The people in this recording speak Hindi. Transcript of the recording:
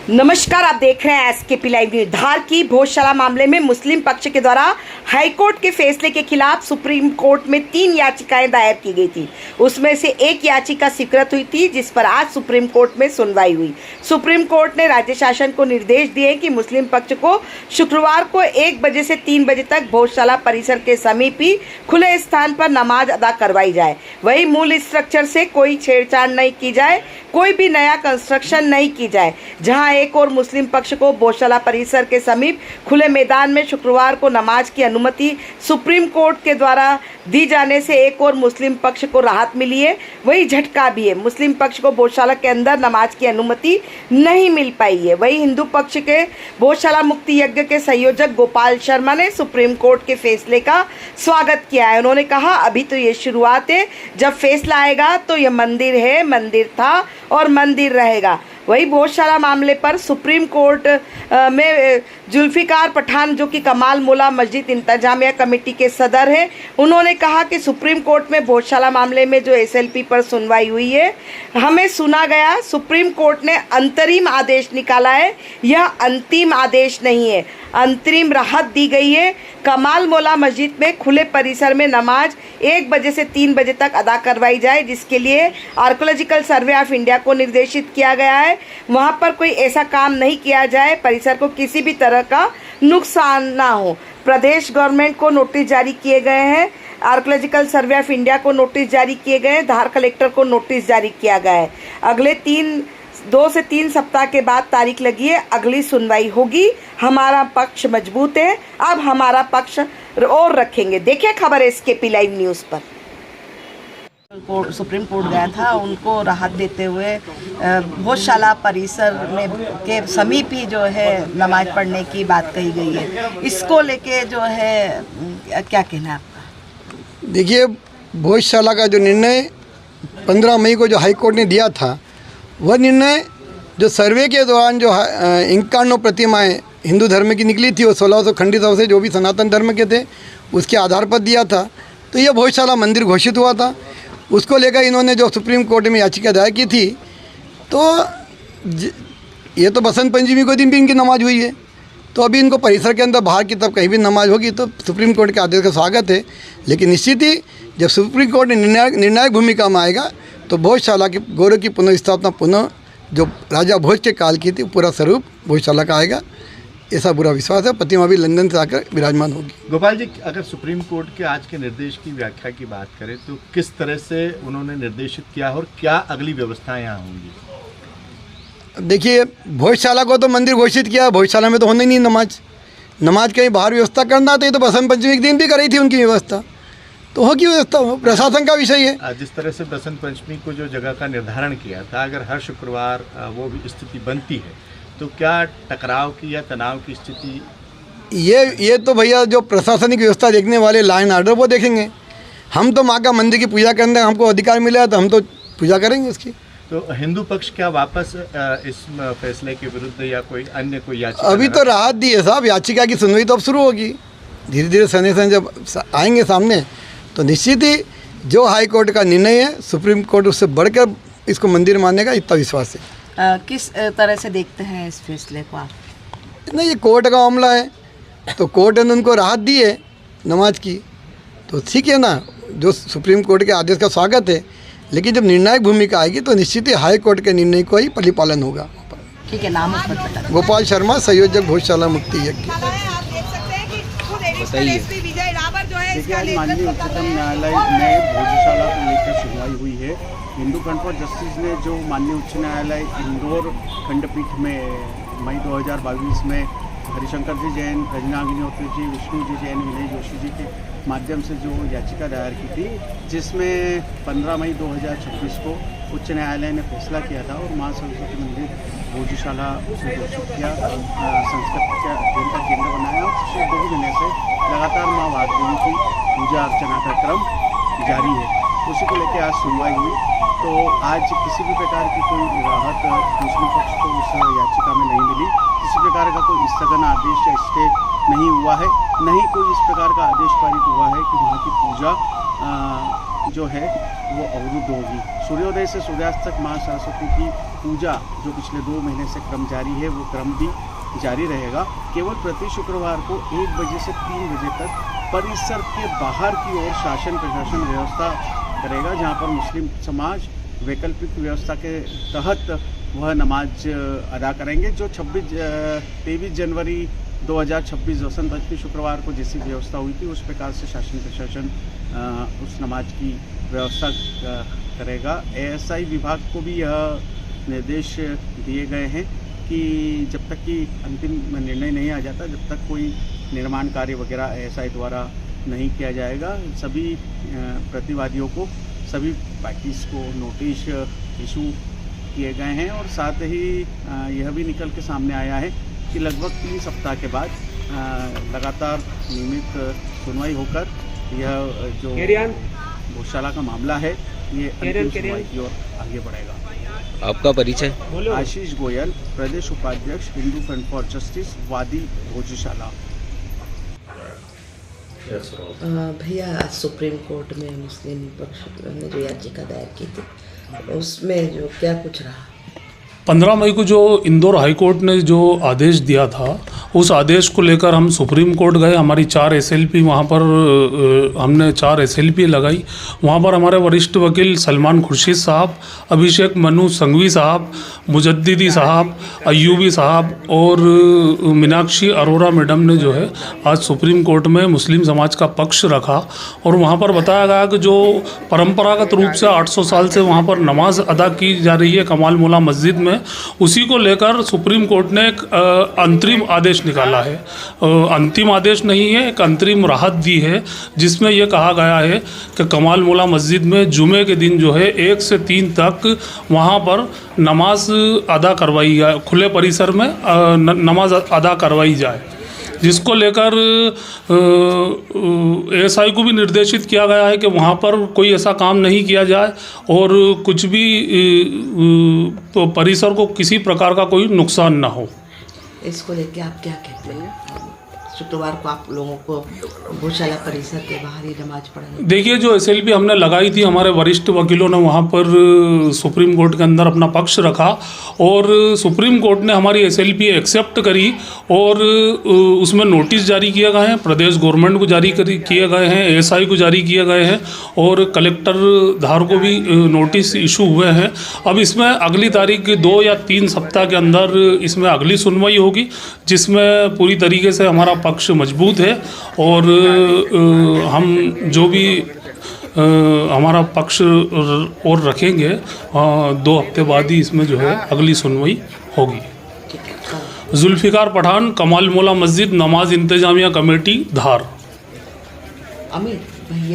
नमस्कार, आप देख रहे हैं एसकेपी लाइव न्यूज। धार की भोजशाला मामले में मुस्लिम पक्ष के द्वारा हाईकोर्ट के फैसले के खिलाफ सुप्रीम कोर्ट में 3 याचिकाएं दायर की गई थी। उसमें से एक याचिका स्वीकृत हुई थी, जिस पर आज सुप्रीम कोर्ट में सुनवाई हुई। सुप्रीम कोर्ट ने राज्य शासन को निर्देश दिए कि मुस्लिम पक्ष को शुक्रवार को 1 बजे से 3 बजे तक भोजशाला परिसर के समीप ही खुले स्थान पर नमाज अदा करवाई जाए। वही मूल स्ट्रक्चर से कोई छेड़छाड़ नहीं की जाए, कोई भी नया कंस्ट्रक्शन नहीं की जाए। जहां एक और मुस्लिम पक्ष को भोजशाला परिसर के समीप खुले मैदान में शुक्रवार को नमाज की अनुमति सुप्रीम कोर्ट के द्वारा दी जाने से एक और मुस्लिम पक्ष को राहत मिली है, वही झटका भी है। मुस्लिम पक्ष को भोजशाला के अंदर नमाज की अनुमति नहीं मिल पाई है। वही हिंदू पक्ष के भोजशाला मुक्ति यज्ञ के संयोजक गोपाल शर्मा ने सुप्रीम कोर्ट के फैसले का स्वागत किया है। उन्होंने कहा, अभी तो ये शुरुआत है, जब फैसला आएगा तो यह मंदिर है, मंदिर था और मंदिर रहेगा। वही भोजशाला मामले पर सुप्रीम कोर्ट में जुल्फिकार पठान, जो कि कमाल मोला मस्जिद इंतजामिया कमेटी के सदर हैं, उन्होंने कहा कि सुप्रीम कोर्ट में भोजशाला मामले में जो एसएलपी पर सुनवाई हुई है, हमें सुना गया। सुप्रीम कोर्ट ने अंतरिम आदेश निकाला है, यह अंतिम आदेश नहीं है। अंतरिम राहत दी गई है। कमाल मोला मस्जिद में खुले परिसर में नमाज 1 बजे से 3 बजे तक अदा करवाई जाए, जिसके लिए आर्कोलॉजिकल सर्वे ऑफ इंडिया को निर्देशित किया गया है। वहां पर कोई ऐसा काम नहीं किया जाए, परिसर को किसी भी तरह का नुकसान ना हो। प्रदेश गवर्नमेंट को नोटिस जारी किए गए हैं, आर्कोलॉजिकल सर्वे ऑफ इंडिया को नोटिस जारी किए गए हैं, धार कलेक्टर को नोटिस जारी किया गया है। अगले 2 से 3 सप्ताह के बाद तारीख लगी है, अगली सुनवाई होगी। हमारा पक्ष मजबूत है, अब हमारा पक्ष और रखेंगे। देखिए खबर एसकेपी लाइव न्यूज़ पर। सुप्रीम कोर्ट गया था, उनको राहत देते हुए भोजशाला परिसर में के समीप ही जो है नमाज पढ़ने की बात कही गई है। इसको लेके जो है क्या कहना है आपका? देखिए, भोजशाला का जो निर्णय 15 मई को जो हाईकोर्ट ने दिया था, वह निर्णय जो सर्वे के दौरान जो 51 प्रतिमाएँ हिंदू धर्म की निकली थी, वो 1600 खंडित अवशेष जो भी सनातन धर्म के थे, उसके आधार पर दिया था। तो यह भोजशाला मंदिर घोषित हुआ था। उसको लेकर इन्होंने जो सुप्रीम कोर्ट में याचिका दायर की थी, तो ये तो बसंत पंचमी को दिन भी इनकी नमाज हुई है। तो अभी इनको परिसर के अंदर बाहर की तब कहीं भी नमाज होगी, तो सुप्रीम कोर्ट के आदेश का स्वागत है। लेकिन निश्चित ही जब सुप्रीम कोर्ट निर्णायक भूमिका में आएगा, तो भोजशाला के गौरव की पुनर्स्थापना पुनः जो राजा भोज के काल की थी, पूरा स्वरूप भोजशाला का आएगा, ऐसा बुरा विश्वास है। प्रतिमा भी लंदन से आकर विराजमान होगी। गोपाल जी, अगर सुप्रीम कोर्ट के आज के निर्देश की व्याख्या की बात करें, तो किस तरह से उन्होंने निर्देशित किया और क्या अगली व्यवस्थाएं यहाँ होंगी? देखिए, भोजशाला को तो मंदिर घोषित किया, भोजशाला में तो होने नहीं नमाज कहीं बाहर व्यवस्था करना था। ये तो बसंत पंचमी के दिन भी करी थी उनकी व्यवस्था, तो होगी व्यवस्था, वो प्रशासन का विषय है। जिस तरह से बसंत पंचमी को जो जगह का निर्धारण किया था, अगर हर शुक्रवार वो भी स्थिति बनती है, तो क्या टकराव की या तनाव की स्थिति? ये तो भैया जो प्रशासनिक व्यवस्था देखने वाले लाइन आर्डर वो देखेंगे। हम तो माँ का मंदिर की पूजा करने, हमको अधिकार मिला है, तो हम तो पूजा करेंगे उसकी। तो हिंदू पक्ष क्या वापस इस फैसले के विरुद्ध या कोई याचिका? अभी तो राहत दी है साहब, याचिका की सुनवाई तो अब शुरू होगी। धीरे धीरे सने जब आएंगे सामने, तो निश्चित ही जो हाई कोर्ट का निर्णय है, सुप्रीम कोर्ट उससे बढ़कर इसको मंदिर मानेगा, इतना विश्वास है। किस तरह से देखते हैं इस फैसले को आप? नहीं, ये कोर्ट का मामला है, तो कोर्ट ने उनको राहत दी है नमाज की, तो ठीक है ना। जो सुप्रीम कोर्ट के आदेश का स्वागत है, लेकिन जब निर्णायक भूमिका आएगी, तो निश्चित ही हाई कोर्ट के निर्णय को ही परिपालन होगा। ठीक है, नाम बता। गोपाल शर्मा, संयोजक भोजशाला मुक्ति यज्ञ। देखिए, आज माननीय उच्चतम न्यायालय में भोजशाला को लेकर सुनवाई हुई है। हिंदू कॉन्फ्रेंस जस्टिस ने जो माननीय उच्च न्यायालय इंदौर खंडपीठ में मई 2022 में हरिशंकर जी जैन, रजनागिनी होत्री जी, विष्णु जी जैन, विनय जोशी जी के माध्यम से जो याचिका दायर की थी, जिसमें 15 मई 2026 को उच्च न्यायालय ने फैसला किया था और माँ सरस्वती मंदिर भोजशाला से घोषित किया, संस्कृत के अध्ययन का केंद्र बनाया। और पिछले 2 महीने से लगातार माँ वाग्देवी की पूजा अर्चना का क्रम जारी है। उसी को लेकर आज सुनवाई हुई, तो आज किसी भी प्रकार की कोई राहत मुस्लिम पक्ष को उस याचिका में नहीं मिली। किसी प्रकार का कोई स्थगन आदेश या स्टे नहीं हुआ है, नहीं कोई इस प्रकार का आदेश पारित हुआ है कि वहाँ की पूजा जो है वो अवरुद्ध होगी। सूर्योदय से सूर्यास्त तक माँ सरस्वती की पूजा जो पिछले 2 महीने से क्रम जारी है वो क्रम भी जारी रहेगा। केवल प्रति शुक्रवार को 1 बजे से 3 बजे तक परिसर के बाहर की ओर शासन प्रशासन व्यवस्था करेगा, जहाँ पर मुस्लिम समाज वैकल्पिक व्यवस्था के तहत वह नमाज अदा करेंगे। जो 23 जनवरी 2026 वसंत पंचमी शुक्रवार को जैसी व्यवस्था हुई थी उस प्रकार से शासन प्रशासन उस नमाज की व्यवस्था करेगा। एएसआई विभाग को भी यह निर्देश दिए गए हैं कि जब तक कि अंतिम निर्णय नहीं आ जाता, जब तक कोई निर्माण कार्य वगैरह एएसआई द्वारा नहीं किया जाएगा, सभी प्रतिवादियों को, सभी पार्टीज को नोटिस इशू किए गए हैं। और साथ ही यह भी निकल के सामने आया है कि लगभग 3 सप्ताह के बाद लगातार नियमित सुनवाई होकर यह जो गौशाला का मामला है ये अंतिम सुनवाई की ओर आगे बढ़ेगा। आपका परिचय? आशीष गोयल, प्रदेश उपाध्यक्ष हिंदू फ्रंट फॉर जस्टिस, वादी भोजशाला। भैया आज सुप्रीम कोर्ट में मुस्लिम पक्ष ने जो याचिका दायर की थी उसमें जो क्या कुछ रहा? 15 मई को जो इंदौर हाई कोर्ट ने जो आदेश दिया था उस आदेश को लेकर हम सुप्रीम कोर्ट गए। हमारी 4 SLP वहाँ पर हमने 4 SLP लगाई। वहाँ पर हमारे वरिष्ठ वकील सलमान खुर्शीद साहब, अभिषेक मनु संघवी साहब, मुजद्दिदी साहब, अयूबी साहब और मीनाक्षी अरोरा मैडम ने जो है आज सुप्रीम कोर्ट में मुस्लिम समाज का पक्ष रखा। और वहाँ पर बताया गया कि जो परंपरागत रूप से 800 साल से वहाँ पर नमाज अदा की जा रही है कमाल मोला मस्जिद में, उसी को लेकर सुप्रीम कोर्ट ने एक अंतरिम आदेश निकाला है। अंतिम आदेश नहीं है, एक अंतरिम राहत दी है जिसमें यह कहा गया है कि कमाल मोला मस्जिद में जुमे के दिन जो है 1 से 3 तक वहाँ पर नमाज अदा करवाई जाए, खुले परिसर में नमाज अदा करवाई जाए, जिसको लेकर एएसआई को भी निर्देशित किया गया है कि वहाँ पर कोई ऐसा काम नहीं किया जाए और कुछ भी तो परिसर को किसी प्रकार का कोई नुकसान ना हो। इसको लेके आप क्या कहते हैं? शुक्रवार को आप लोगों को गौशाला परिसर के बाहर ही नमाज पढ़ाने? देखिए, जो SLP हमने लगाई थी, हमारे वरिष्ठ वकीलों ने वहाँ पर सुप्रीम कोर्ट के अंदर अपना पक्ष रखा और सुप्रीम कोर्ट ने हमारी SLP एक्सेप्ट करी और उसमें नोटिस जारी किए गए हैं, प्रदेश गवर्नमेंट को जारी किए गए हैं, ASI को जारी किए गए हैं और कलेक्टर धार को भी नोटिस इशू हुए हैं। अब इसमें अगली तारीख 2 या 3 सप्ताह के अंदर इसमें अगली सुनवाई होगी, जिसमें पूरी तरीके से हमारा पक्ष मजबूत है और हम जो भी हमारा पक्ष और रखेंगे 2 हफ्ते बाद ही इसमें जो है अगली सुनवाई होगी। जुल्फिकार पठान, कमाल मोला मस्जिद नमाज इंतजामिया कमेटी, धार। अमित भैया